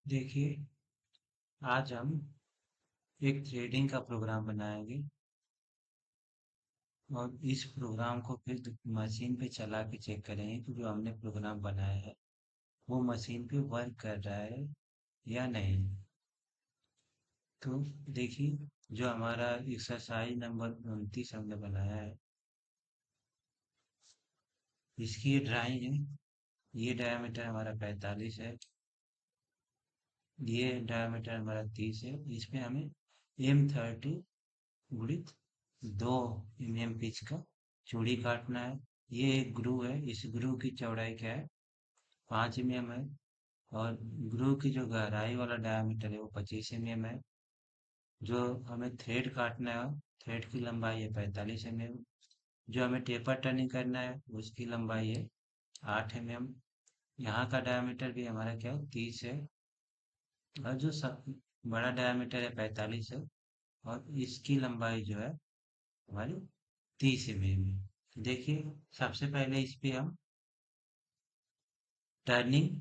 देखिए, आज हम एक थ्रेडिंग का प्रोग्राम बनाएंगे और इस प्रोग्राम को फिर मशीन पे चला के चेक करेंगे कि जो हमने प्रोग्राम बनाया है वो मशीन पे वर्क कर रहा है या नहीं। तो देखिए, जो हमारा एक्सरसाइज नंबर 29 हमने बनाया है, इसकी ये ड्राइंग है। ये डायमीटर हमारा 45 है, ये डायमीटर हमारा 30 है। इसमें हमें M30 गुणित 2 mm पिच का चूड़ी काटना है। ये एक ग्रू है, इस ग्रू की चौड़ाई क्या है, 5 mm है। और ग्रू की जो गहराई वाला डायमीटर है वो 25 mm है। जो हमें थ्रेड काटना है, थ्रेड की लंबाई है 45 mm। जो हमें टेपर टर्निंग करना है उसकी लंबाई है 8 mm। यहाँ का डायमीटर भी हमारा क्या है, 30 है। और जो बड़ा डायमीटर है 45 है। और इसकी लंबाई जो है हमारी 30 mm है। देखिए, सबसे पहले इस पे हम टर्निंग,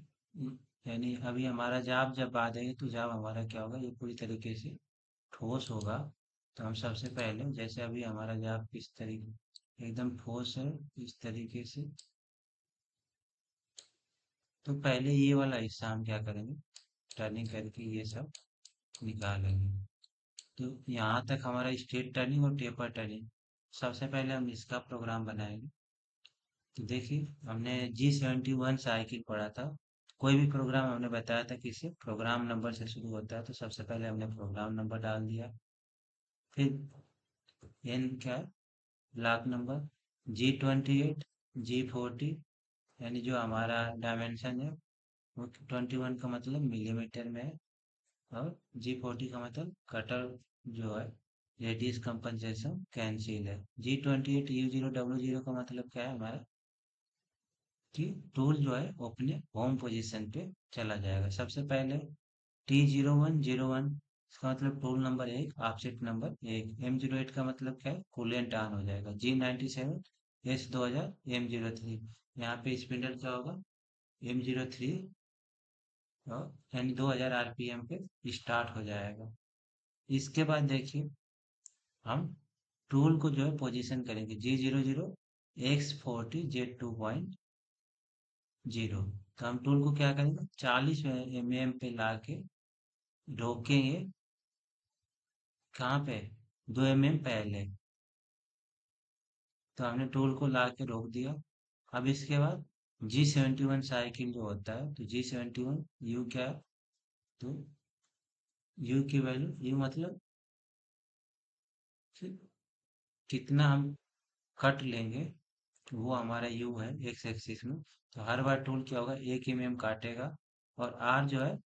यानी अभी हमारा जाब जब बांधेंगे तो जाब हमारा क्या होगा, ये पूरी तरीके से ठोस होगा। तो हम सबसे पहले, जैसे अभी हमारा जाब किस तरीके एकदम ठोस है इस तरीके से, तो पहले ये वाला हिस्सा हम क्या करेंगे, टर्निंग करके ये सब निकालेंगे। तो यहाँ तक हमारा स्ट्रेट टर्निंग और टेपर टर्निंग। सबसे पहले हम इसका प्रोग्राम बनाएंगे। तो देखिए, हमने G71 साइकिल पढ़ा था। कोई भी प्रोग्राम हमने बताया था कि इसे प्रोग्राम नंबर से शुरू होता है, तो सबसे पहले हमने प्रोग्राम नंबर डाल दिया। फिर एन क्या है, ब्लॉक नंबर। G28, G40, यानी जो हमारा डायमेंशन है वो 21 का मतलब मिलीमीटर में है। और G40 का मतलब कटर जो है, रेडियस कंपनसेशन कैंसिल है। G28 U0 W0 का मतलब क्या है हमारा, कि टूल जो है वो अपने होम पोजीशन पे चला जाएगा। सबसे पहले T0101, इसका मतलब tool number 1, offset number 1। M08 का मतलब क्या है, कूलेंट ऑन हो जाएगा। G97 S2000 M03, यहाँ पे स्पिंडल क्या होगा, M03, और यानी 2000 RPM पे स्टार्ट हो जाएगा। इसके बाद देखिए, हम टूल को जो है पोजीशन करेंगे G00 X40 Z2.0। तो हम टूल को क्या करेंगे, 40 mm पे लाके रोकेंगे। कहाँ पे, 2 mm पहले। तो हमने टूल को ला के रोक दिया। अब इसके बाद G71 साइकिल जो होता है, तो G71 यू क्या है, तो यू की वैल्यू, यू मतलब कि कितना हम कट लेंगे, वो हमारा यू है एक्स एक्सिस में। तो हर बार टूल क्या होगा, 1 mm काटेगा। और आर जो है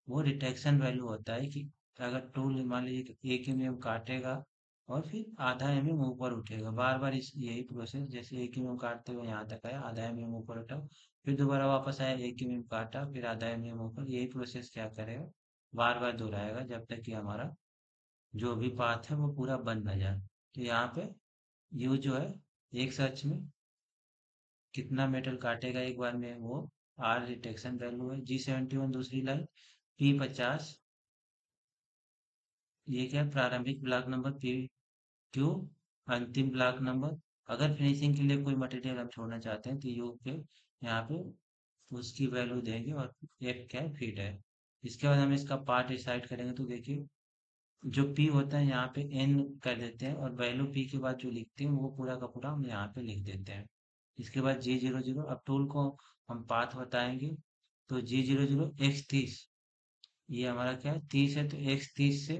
वो डिटेक्शन वैल्यू होता है, कि अगर टूल मान लीजिए 1 mm काटेगा और फिर आधा mm ऊपर उठेगा, बार बार इस यही प्रोसेस, जैसे 1 mm काटते हुए यहाँ तक आया, आधा mm ऊपर उठा, फिर दोबारा वापस आया, 1 mm काटा, फिर आधा mm ऊपर, यही प्रोसेस क्या करेगा, बार बार दोहराएगा जब तक कि हमारा जो भी पाथ है वो पूरा बन ना जाए। तो यहाँ पे यू जो है एक अक्ष में कितना मेटल काटेगा एक बार में, वो आर डिटेक्शन वैल्यू है। G71 दूसरी लाइन, P50, ये क्या है, प्रारंभिक ब्लॉक नंबर। Q अंतिम ब्लॉक नंबर। अगर फिनिशिंग के लिए कोई मटेरियल हम छोड़ना चाहते हैं तो यू पे यहाँ पे उसकी वैल्यू देंगे। और F क्या है, फीट है। इसके बाद हम इसका पार्ट डिसाइड करेंगे। तो देखिए, जो P होता है यहाँ पे N कर देते हैं, और वैल्यू P के बाद जो लिखते हैं वो पूरा का पूरा हम यहाँ पे लिख देते हैं। इसके बाद G00, अब टूल को हम पाथ बताएंगे। तो G00 X30, ये हमारा क्या है, 30 है, तो X30 से,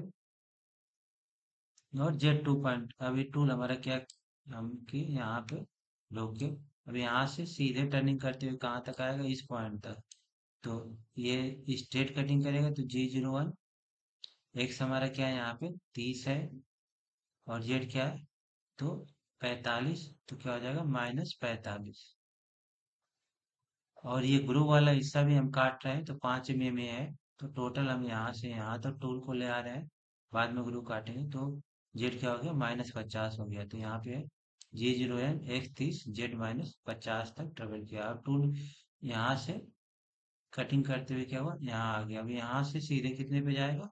और Z2 पॉइंट, अभी टूल हमारा क्या, हम कि यहाँ पे रोके। अब यहाँ से सीधे टर्निंग करते हुए कहाँ तक आएगा, इस पॉइंट तक। तो ये स्ट्रेट कटिंग करेगा, तो G01 X हमारा क्या है, यहाँ पे 30 है, और Z क्या है, तो 45, तो क्या हो जाएगा, -45। और ये ग्रुप वाला हिस्सा भी हम काट रहे हैं, तो 5 mm में है। तो टोटल हम यहाँ से यहाँ तक टूल को ले आ रहे हैं, बाद में ग्रुप काटेंगे। तो जेड क्या हो गया, -50 हो गया। तो यहाँ पे G0N X30 Z -50 तक ट्रेवल किया। अब टूल यहाँ से कटिंग करते हुए क्या हुआ, यहाँ आ गया। अब यहाँ से सीधे कितने पे जाएगा,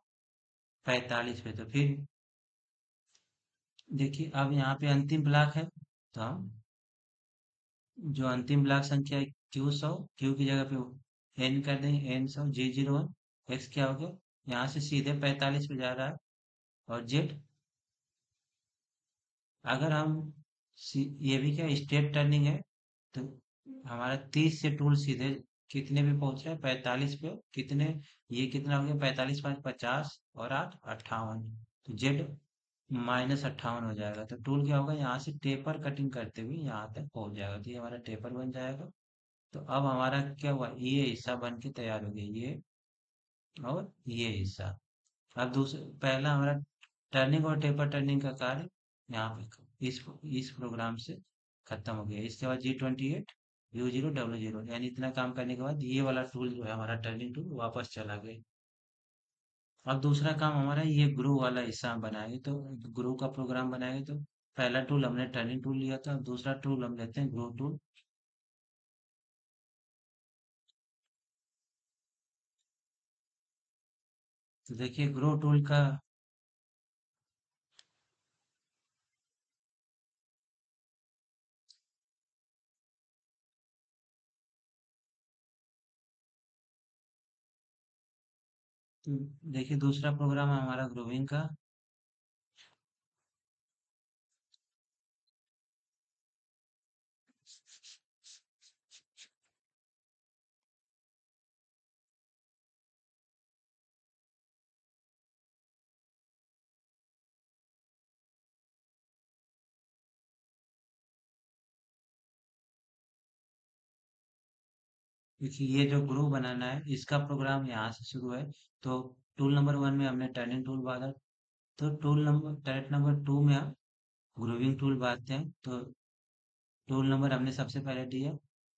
45 पे। तो फिर देखिए अब यहाँ पे अंतिम ब्लॉक है, तो हम जो अंतिम ब्लॉक संख्या है Q100, Q की जगह पे N कर देंगे, N100 G01। X क्या हो गया, यहाँ से सीधे 45 पे जा रहा है। और Z, अगर हम ये भी क्या स्टेप टर्निंग है, तो हमारा 30 से टूल सीधे कितने पे पहुंच रहा है, 45 पे। कितने, ये कितना हो गया, 45 5 50 और 8 58। तो जेड -58 हो जाएगा। तो टूल क्या होगा, यहाँ से टेपर कटिंग करते हुए यहाँ तक पहुंच जाएगा। तो ये हमारा टेपर बन जाएगा। तो अब हमारा क्या हुआ, ये हिस्सा बन के तैयार हो गया, ये और ये हिस्सा। अब दूसरा, पहला हमारा टर्निंग और टेपर टर्निंग का कार्य यहाँ पे इस प्रोग्राम से खत्म हो गया। इसके बाद G28 U0 W0, यानी इतना काम करने के बाद ये वाला टूल जो है हमारा टर्निंग टूल वापस चला गया। अब दूसरा काम हमारा ये ग्रू वाला हिस्सा हम बनाएंगे। तो ग्रू का प्रोग्राम बनाएंगे। तो पहला टूल हमने टर्निंग टूल लिया था, अब दूसरा टूल हम लेते हैं ग्रू टूल। तो देखिए ग्रू टूल का, तो देखिए दूसरा प्रोग्राम है हमारा ग्रूविंग का। देखिए ये जो ग्रुप बनाना है, इसका प्रोग्राम यहाँ से शुरू है। तो टूल नंबर 1 में हमने टर्निंग टूल बांधा। तो टर्रेट नंबर 2 में हम ग्रूविंग टूल बांधते हैं। तो टूल नंबर हमने सबसे पहले दिया,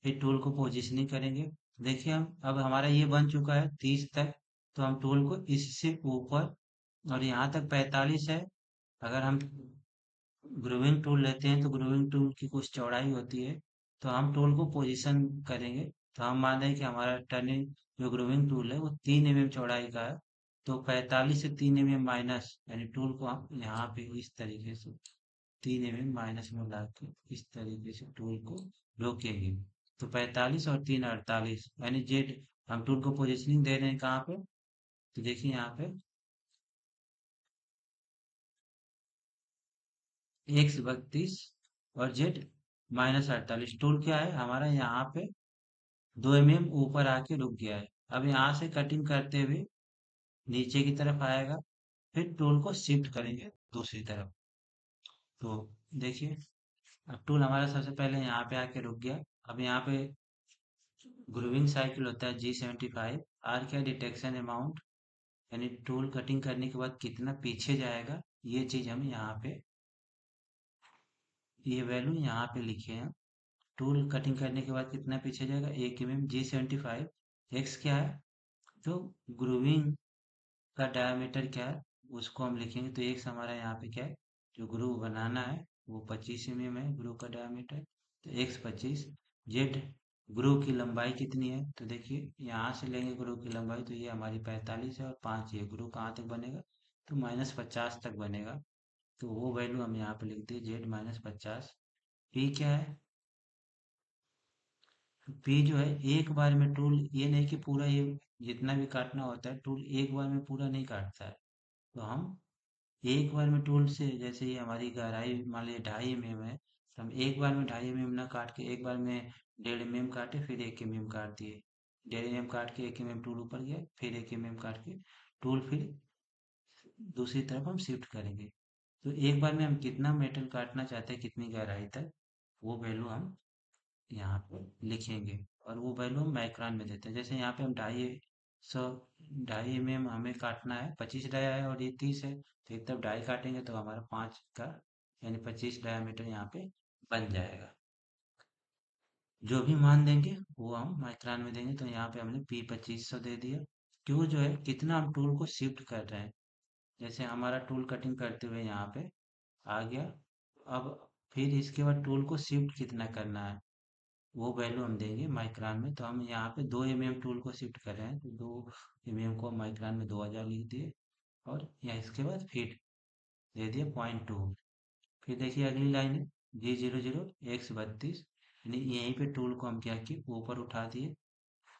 फिर टूल को पोजिशनिंग करेंगे। देखिए हम अब हमारा ये बन चुका है 30 तक। तो हम टूल को इससे ऊपर, और यहाँ तक 45 है। अगर हम ग्रूविंग टूल लेते हैं तो ग्रूविंग टूल की कुछ चौड़ाई होती है। तो हम टूल को पोजीशन करेंगे। तो हम मान लें कि हमारा टर्निंग जो ग्रूविंग टूल है वो 3 mm चौड़ाई का है। तो 45 से 3 mm माइनस, यानी टूल को हम यहाँ पे इस तरीके से 3 mm माइनस में ला के इस तरीके से टूल को रोकेंगे। तो 45 और 3 48, यानी जेड। हम टूल को पोजिशनिंग दे रहे हैं कहाँ पे, तो देखिए यहाँ पे X 32 और जेड -48। टूल क्या है हमारा, यहाँ पे 2 mm ऊपर आके रुक गया है। अब यहाँ से कटिंग करते हुए नीचे की तरफ आएगा। फिर टूल को शिफ्ट करेंगे दूसरी तरफ। तो देखिए अब टूल हमारा सबसे पहले यहाँ पे आके रुक गया। अब यहाँ पे ग्रूविंग साइकिल होता है G75। आर क्या, डिटेक्शन अमाउंट, यानी टूल कटिंग करने के बाद कितना पीछे जाएगा, ये चीज हम यहाँ पे, ये वैल्यू यहाँ पे लिखे हैं। टूल कटिंग करने के बाद कितना पीछे जाएगा, 1 mm। G75 एक्स क्या है, तो ग्रूविंग का डायमीटर क्या है उसको हम लिखेंगे। तो एक्स हमारा यहाँ पे क्या है, जो ग्रूव बनाना है वो 25 mm है ग्रूव का डायमीटर। तो X 25। जेड, ग्रूव की लंबाई कितनी है, तो देखिए यहाँ से लेंगे ग्रूव की लंबाई, तो ये हमारी 45 है और 5 ये ग्रूव कहाँ तक बनेगा, तो -50 तक बनेगा। तो वो वैल्यू हम यहाँ पे लिख दिए, Z -50। पी क्या है, पी जो है एक बार में टूल, ये नहीं कि पूरा ये जितना भी काटना होता है टूल एक बार में पूरा नहीं काटता है। तो हम एक बार में टूल से, जैसे ये हमारी गहराई मान लीजिए 2.5 mm है, तो हम एक बार में 2.5 mm ना काट के एक बार में 1.5 mm काटे, फिर 1 mm काट दिए। 1.5 mm काट के 1 mm टूल ऊपर गया, फिर 1 mm काट के टूल फिर दूसरी तरफ हम शिफ्ट करेंगे। तो एक बार में हम कितना मेटल काटना चाहते हैं, कितनी गहराई तक, वो वैल्यू हम यहाँ पे लिखेंगे। और वो वैल्यू हम माइक्रोन में देते हैं। जैसे यहाँ पे हम 2.5 हमें काटना है, 25 डाया है और ये 30 है। तो एक तरफ डाई काटेंगे तो हमारा 5 का, यानी 25 डायामीटर यहाँ पे बन जाएगा। जो भी मान देंगे वो हम माइक्रोन में देंगे। तो यहाँ पे हमने P 2500 दे दिया। क्यों जो है कितना हम टूल को शिफ्ट कर रहे हैं, जैसे हमारा टूल कटिंग करते हुए यहाँ पे आ गया। अब फिर इसके बाद टूल को शिफ्ट कितना करना है, वो वैल्यू हम देंगे माइक्रोन में। तो हम यहाँ पे 2 mm टूल को शिफ्ट कर रहे हैं, तो 2 mm को माइक्रोन में 2000 लिख दिए, और यहाँ इसके बाद फीट दे दिए 0.2। फिर देखिए अगली लाइन है G00X32, यानी यहीं पे टूल को हम क्या किए, ऊपर उठा दिए,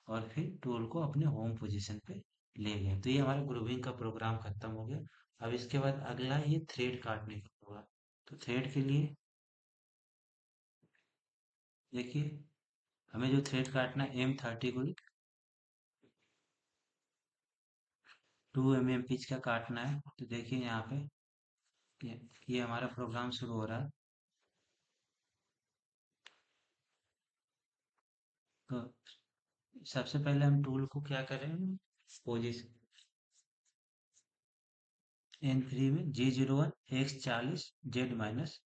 और फिर टूल को अपने होम पोजीशन पे ले गए। तो ये हमारा ग्रुविंग का प्रोग्राम खत्म हो गया। अब इसके बाद अगला ये थ्रेड काटने का होगा। तो थ्रेड के लिए देखिए, हमें जो थ्रेड काटना है M30 को 2 mm पिच का काटना है। तो देखिए यहाँ पे ये हमारा प्रोग्राम शुरू हो रहा है। तो सबसे पहले हम टूल को क्या करेंगे, पोजीशन N3 में G01X40Z-58।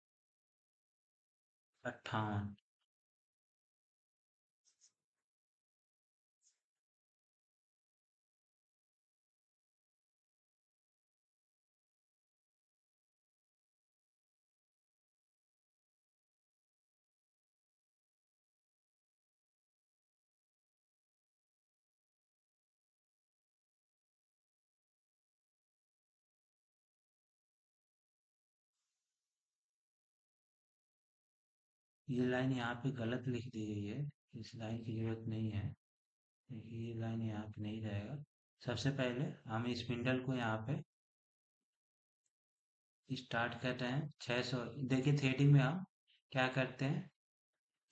ये लाइन यहाँ पे गलत लिख दी गई है, इस लाइन की जरूरत नहीं है। देखिए ये लाइन यहाँ पे नहीं रहेगा। सबसे पहले हम स्पिंडल को यहाँ पे स्टार्ट कर रहे हैं 600। देखिए थ्रेडिंग में हम क्या करते हैं,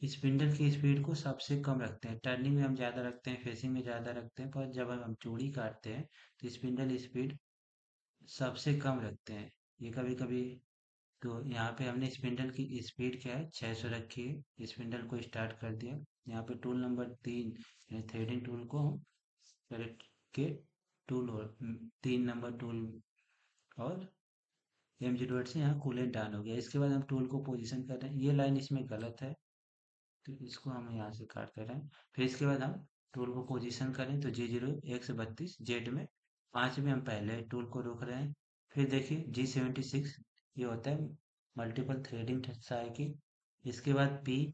स्पिंडल की स्पीड को सबसे कम रखते हैं। टर्निंग में हम ज़्यादा रखते हैं, फेसिंग में ज़्यादा रखते हैं, पर जब हम चूड़ी काटते हैं तो स्पिंडल स्पीड सबसे कम रखते हैं। ये कभी कभी, तो यहाँ पे हमने स्पिंडल की स्पीड क्या है, 600 रखी है। स्पिंडल को स्टार्ट कर दिया। यहाँ पे टूल नंबर 3 यानी थ्रेडिंग टूल को हम सेलेक्ट के टूल और 3 नंबर टूल, और M08 से यहाँ कूलेंट डाउन हो गया। इसके बाद हम टूल को पोजीशन कर रहे हैं। ये लाइन इसमें गलत है, तो इसको हम यहाँ से काट कर रहे हैं। फिर इसके बाद हम टूल को पोजीशन करें तो G01X32Z में 5 में हम पहले टूल को रोक रहे हैं। फिर देखिए G76, ये होता है मल्टीपल थ्रेडिंग साइकिल। इसके बाद P,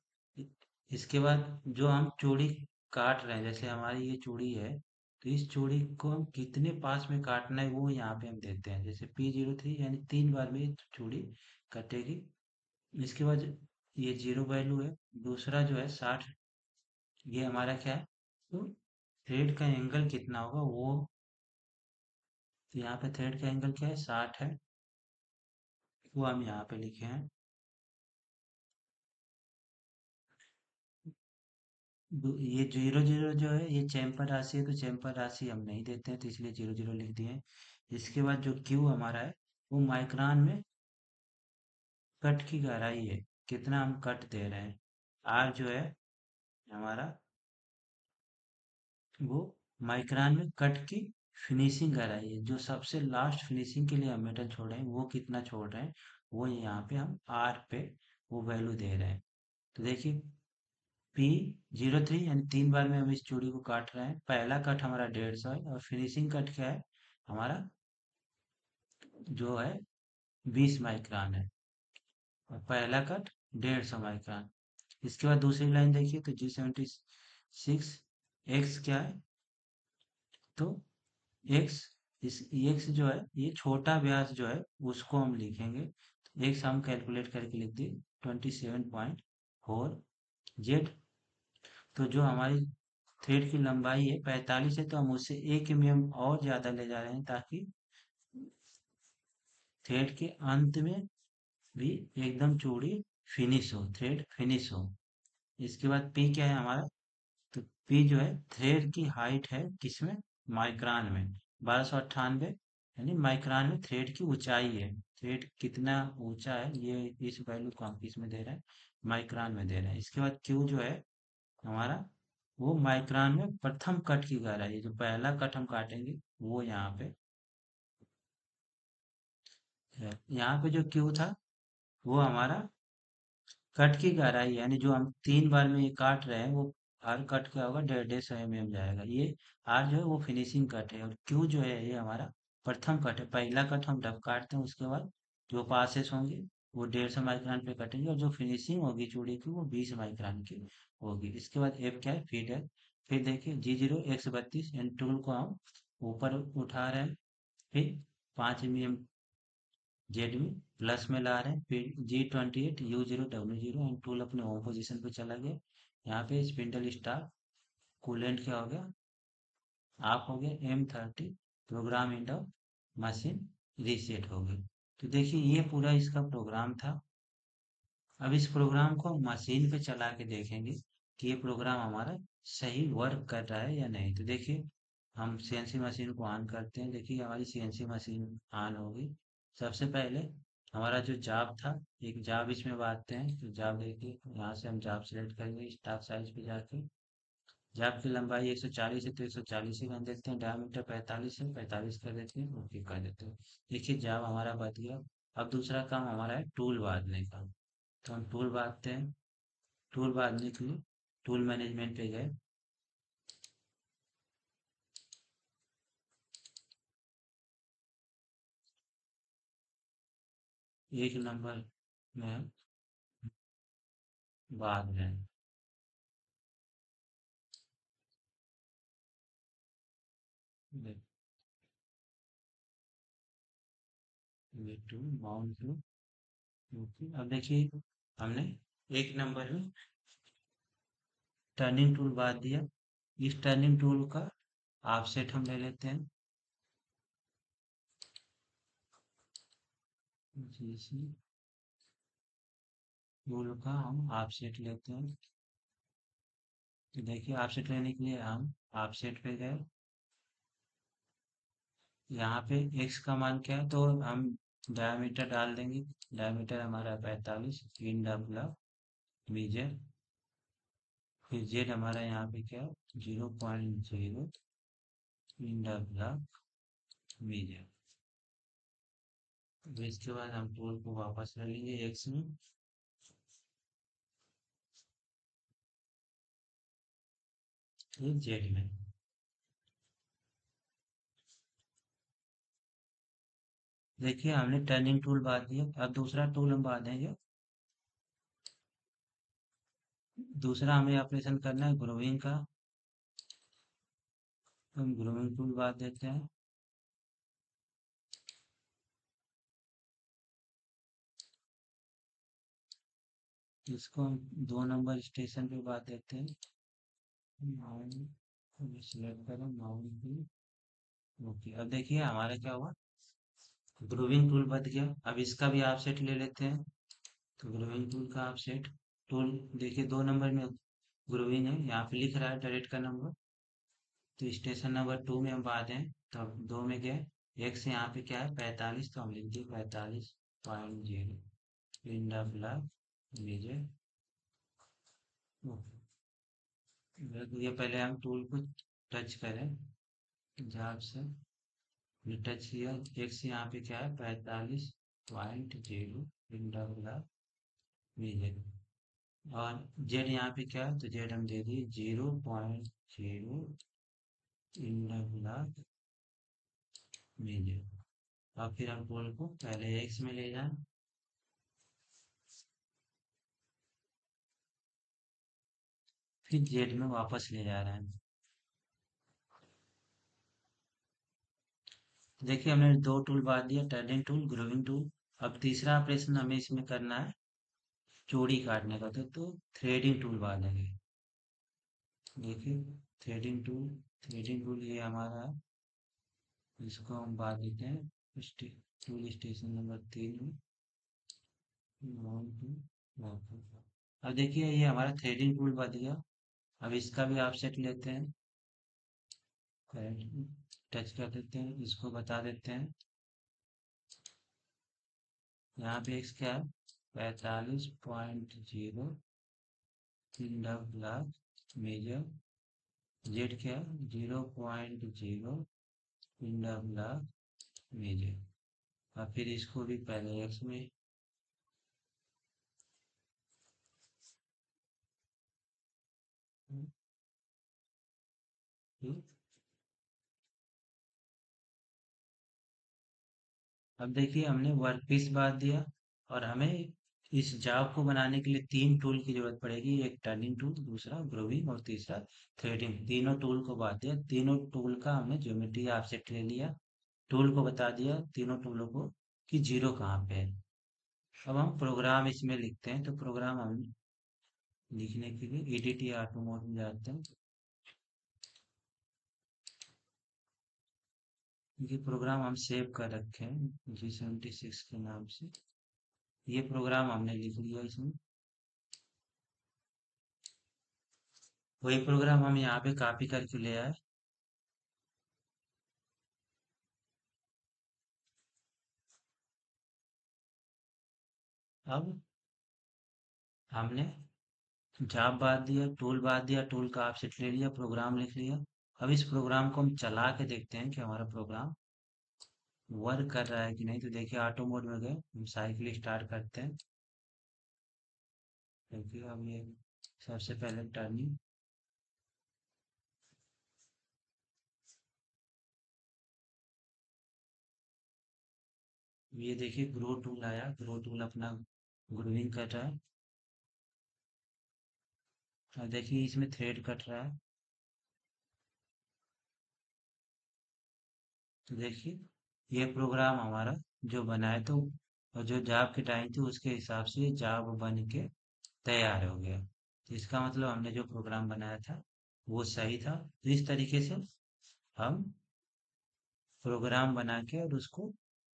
इसके बाद जो हम चूड़ी काट रहे हैं, जैसे हमारी ये चूड़ी है, तो इस चूड़ी को हम कितने पास में काटना है वो यहाँ पे हम देते हैं। जैसे P03 यानी 3 बार में ये चूड़ी कटेगी। इसके बाद ये जीरो वैल्यू है। दूसरा जो है 60, ये हमारा क्या है, तो थ्रेड का एंगल कितना होगा वो, तो यहाँ पे थ्रेड का एंगल क्या है, 60 है, वो हम यहाँ पे लिखे हैं। ये जीरो जीरो जो है ये चैम्पर राशि है, तो चैम्पर राशि हम नहीं देते हैं, तो इसलिए जीरो जीरो लिख दिए हैं। इसके बाद जो क्यू हमारा है, वो माइक्रोन में कट की गहराई है, कितना हम कट दे रहे हैं। आर जो है हमारा, वो माइक्रोन में कट की फिनिशिंग गहराई है, जो सबसे लास्ट फिनिशिंग के लिए हम मेटल छोड़ रहे हैं वो कितना छोड़ रहे हैं, वो यहाँ पे हम आर पे वो वैल्यू दे रहे हैं। तो देखिए P03 यानी 3 बार में हम इस चूड़ी को काट रहे हैं। पहला कट हमारा 150 है, और फिनिशिंग कट क्या है हमारा, जो है 20 माइक्रोन है, और पहला कट 150 माइक्रोन। इसके बाद दूसरी लाइन देखिए तो G76X क्या है, तो एक्स, इस एक्स जो है ये छोटा व्यास जो है उसको हम लिखेंगे। तो एक्स हम कैलकुलेट करके लिख दिए 27.4। जेड, तो जो हमारी थ्रेड की लंबाई है 45 है, तो हम उससे 1 mm और ज्यादा ले जा रहे हैं, ताकि थ्रेड के अंत में भी एकदम चूड़ी फिनिश हो, थ्रेड फिनिश हो। इसके बाद पी क्या है हमारा, तो पी जो है थ्रेड की हाइट है किसमें, माइक्रोन में 1298, यानी माइक्रोन में थ्रेड की ऊंचाई है। थ्रेड कितना ऊंचा है ये, इस वैल्यू को हम किस में दे रहे हैं, माइक्रोन में दे रहे हैं। इसके बाद क्यू जो है हमारा, वो माइक्रोन में प्रथम कट की गहराई है, जो पहला कट हम काटेंगे वो यहाँ पे है। यहाँ पे जो क्यू था वो हमारा कट की गहराई है, यानी जो हम 3 बार में ये काट रहे हैं वो हर कट क्या होगा, 150 mm जाएगा। ये आर जो है वो फिनिशिंग कट है, और क्यू जो है ये हमारा प्रथम कट है। पहला कट हम डब काटते हैं, उसके बाद जो पासेस होंगे वो 150 माइक्रोन पे कटेगी, और जो फिनिशिंग होगी चूड़ी की वो 20 माइक्रोन की होगी। इसके बाद एफ क्या है, फीड है। फिर देखिए G0 X32 इन टूल को हम ऊपर उठा रहे हैं। फिर 5 mm जेड में प्लस में ला रहे हैं। फिर G28 U0 W0 and tool अपने होम पोजीशन पे चला गया। यहाँ पे स्पिंडल स्टार कूलेंट क्या हो गया, आप हो गए M30 programme Indo machine reset हो गई। तो देखिए ये पूरा इसका प्रोग्राम था। अब इस प्रोग्राम को हम मशीन पे चला के देखेंगे कि ये प्रोग्राम हमारा सही वर्क कर रहा है या नहीं। तो देखिए हम सीएनसी मशीन को ऑन करते हैं। देखिए हमारी सीएनसी मशीन ऑन हो गई। सबसे पहले हमारा जो जाब था, एक जाब इसमें बांधते हैं। तो जाब देखिए यहाँ से हम जाब सेलेक्ट करेंगे स्टाफ साइज पे जाके। जाब की लंबाई 140 है तो 140 ही कर देते हैं। डायमीटर 45 है 45 कर देते हैं, ओके कर देते हैं। देखिए जाब हमारा बच गया। अब दूसरा काम हमारा है टूल बांधने का। तो हम टूल बांधते हैं। टूल बांधने के लिए टूल मैनेजमेंट पे गए। एक नंबर में हम बांध रहे हैं। Two mount two, okay. अब देखिए हमने एक नंबर में टर्निंग टूल बांध दिया। इस टर्निंग टूल का ऑफसेट हम ले लेते हैं। इसी टूल का हम ऑफसेट लेते हैं। तो देखिए ऑफसेट लेने के लिए हम ऑफसेट पे गए। यहाँ पे x का मान क्या है, तो हम डायमीटर डाल देंगे। डायमीटर हमारा 45 इन डबल मीजर। फिर जेड हमारा यहाँ पे क्या है 0.0 इन डबल मीजर। तो इसके बाद हम टूल को वापस ले लेंगे x में। फिर जेड में। देखिए हमने टर्निंग टूल बांध दिया। अब दूसरा टूल हम बांधेंगे। दूसरा हमें ऑपरेशन करना है ग्रोविंग का। तो हम ग्रोविंग टूल बांध देते हैं। इसको हम 2 नंबर स्टेशन पे बांध देते हैं। माउंट सिलेक्ट करें माउंट भी, ओके। अब देखिए हमारा क्या हुआ, ग्रूविंग टूल बच गया। अब इसका भी आप सेट ले लेते हैं। तो ग्रूविंग टूल का आप सेट टूल, देखिए 2 नंबर में ग्रूविंग है, यहाँ पे लिख रहा है डायरेक्ट का नंबर। तो स्टेशन नंबर 2 में हम बात हैं। तो अब 2 में गए। एक से यहाँ पे क्या है 45, तो हम लिख दिए 45.0 इन डबल लीजिए। ये पहले हम टूल को टच करें जहाँ से टच किया। एक से यहाँ पे क्या है 45.0 इन डबल लीजिए। और जेड यहाँ पे क्या है, तो जेड हम दे दिए 0.0 इन डबल लीजिए। अब फिर हम टूल को पहले एक्स में ले जाएं, फिर जेड में वापस ले जा रहे हैं। देखिए हमने 2 टूल बांध दिया, टर्निंग टूल ग्रूविंग टूल। अब तीसरा ऑपरेशन हमें इसमें करना है चूड़ी काटने का। तो थ्रेडिंग टूल बांधेंगे। देखिए थ्रेडिंग टूल ये हमारा है। इसको हम बांध देते हैं टूल स्टेशन नंबर 3 में। अब देखिए ये हमारा थ्रेडिंग टूल बन गया। अब इसका भी आप सेट लेते हैं, टच कर देते हैं, इसको बता देते हैं। यहाँ पे एक्स क्या है 45.0 ब्लॉक मेजर। जेड क्या है 0.0 ब्लॉक मेजर। और फिर इसको भी पहले एक्स में। हम्म, अब देखिए हमने वर्क पीस बांध दिया। और हमें इस जॉब को बनाने के लिए तीन टूल की जरूरत पड़ेगी। एक टर्निंग टूल, दूसरा ग्रूविंग और तीसरा थ्रेडिंग। तीनों टूल को बात दिया, तीनों टूल का हमने ज्योमेट्री ऑफसेट ले लिया, टूल को बता दिया तीनों टूलों को कि जीरो कहाँ पे है। अब हम प्रोग्राम इसमें लिखते हैं, तो प्रोग्राम हम लिखने के लिए एडिट या ऑटो मोड में जाते हैं। ये प्रोग्राम हम सेव कर रखे हैं G76 के नाम से। ये प्रोग्राम हमने लिख लिया इसमें। वही प्रोग्राम हम यहाँ पे कॉपी करके ले आए। अब हमने जॉब बात दिया, टूल बात दिया, टूल का ऑफसेट ले लिया, प्रोग्राम लिख लिया। अब इस प्रोग्राम को हम चला के देखते हैं कि हमारा प्रोग्राम वर्क कर रहा है कि नहीं। तो देखिए ऑटो मोड में गए, हम साइकिल स्टार्ट करते हैं। क्योंकि अब ये सबसे पहले टर्निंग, ये देखिए ग्रो टूल आया, ग्रो टूल अपना ग्रूविंग कर रहा है। और देखिए इसमें थ्रेड कट रहा है। तो देखिए ये प्रोग्राम हमारा जो बना है, तो और जो जॉब की टाइम थी उसके हिसाब से जॉब बन के तैयार हो गया। तो इसका मतलब हमने जो प्रोग्राम बनाया था वो सही था। तो इस तरीके से हम प्रोग्राम बना के और उसको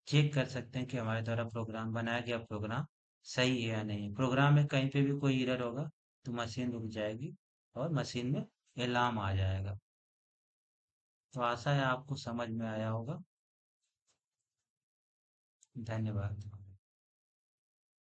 चेक कर सकते हैं कि हमारे द्वारा प्रोग्राम बनाया गया प्रोग्राम सही है या नहीं। प्रोग्राम में कहीं पे भी कोई एरर होगा तो मशीन रुक जाएगी और मशीन में अलार्म आ जाएगा। तो आशा है आपको समझ में आया होगा। धन्यवाद।